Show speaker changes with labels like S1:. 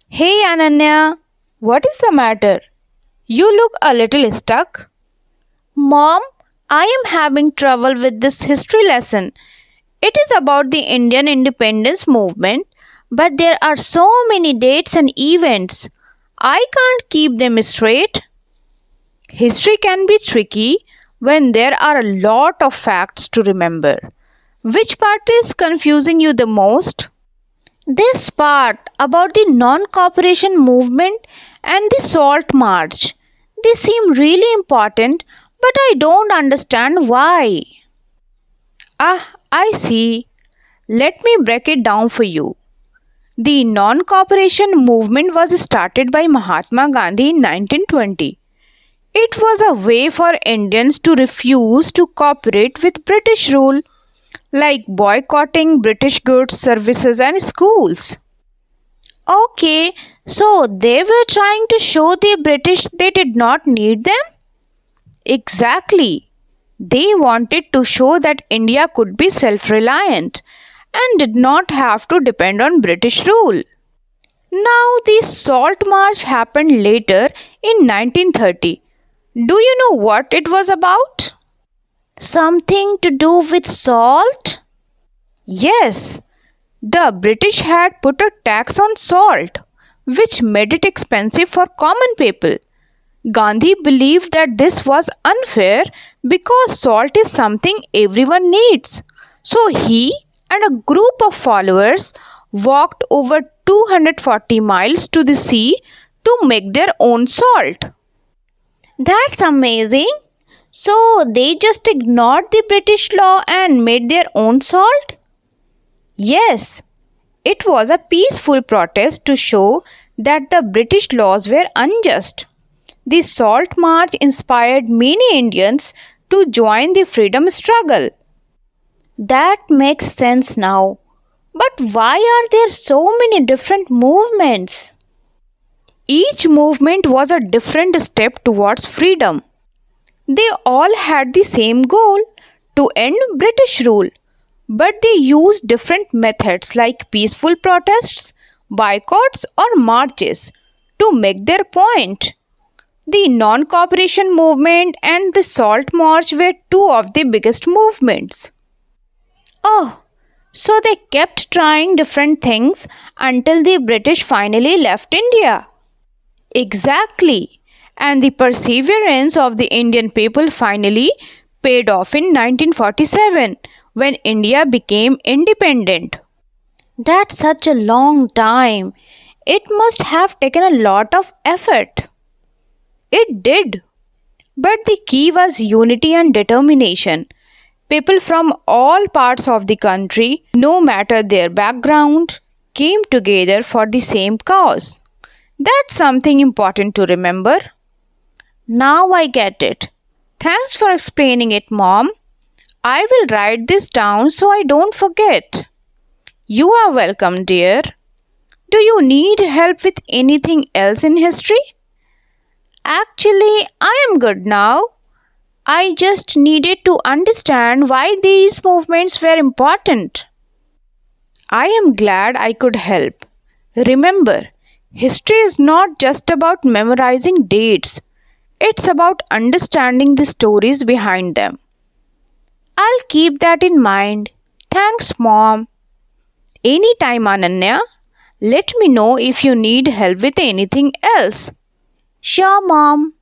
S1: Hey Ananya, what is the matter? You look a little stuck. Mom, I am having trouble with this history lesson. It is about the Indian independence movement, but there are so many dates and events. I can't keep them straight. History can be tricky when there are a lot of facts to remember. Which part is confusing you the most? This part about the non cooperation movement and the salt march. They seem really important, but I don't understand why. Ah, I see. Let me break it down for you. The non cooperation movement was started by Mahatma Gandhi in 1920. It was a way for Indians to refuse to cooperate with British rule, like boycotting British goods, services, and schools. Okay, so they were trying to show the British they did not need them? Exactly. They wanted to show that India could be self reliant and did not have to depend on British rule. Now, the Salt March happened later in 1930. Do you know what it was about? Something to do with salt? Yes, the British had put a tax on salt, which made it expensive for common people. Gandhi believed that this was unfair because salt is something everyone needs. So he and a group of followers walked over 240 miles to the sea to make their own salt. That's amazing. So they just ignored the British law and made their own salt? Yes, it was a peaceful protest to show that the British laws were unjust. The Salt March inspired many Indians to join the freedom struggle. That makes sense now. But why are there so many different movements? Each movement was a different step towards freedom. They all had the same goal to end British rule, but they used different methods like peaceful protests, boycotts, or marches to make their point. The non cooperation movement and the Salt March were two of the biggest movements. Oh, so they kept trying different things until the British finally left India. Exactly. And the perseverance of the Indian people finally paid off in 1947 when India became independent. That's such a long time. It must have taken a lot of effort. It did. But the key was unity and determination. People from all parts of the country, no matter their background, came together for the same cause. That's something important to remember. Now I get it. Thanks for explaining it, Mom. I will write this down so I don't forget. You are welcome, dear. Do you need help with anything else in history? Actually, I am good now. I just needed to understand why these movements were important. I am glad I could help. Remember, history is not just about memorizing dates, it's about understanding the stories behind them. I'll keep that in mind. Thanks, Mom. Anytime, Ananya. Let me know if you need help with anything else. Sure, Mom.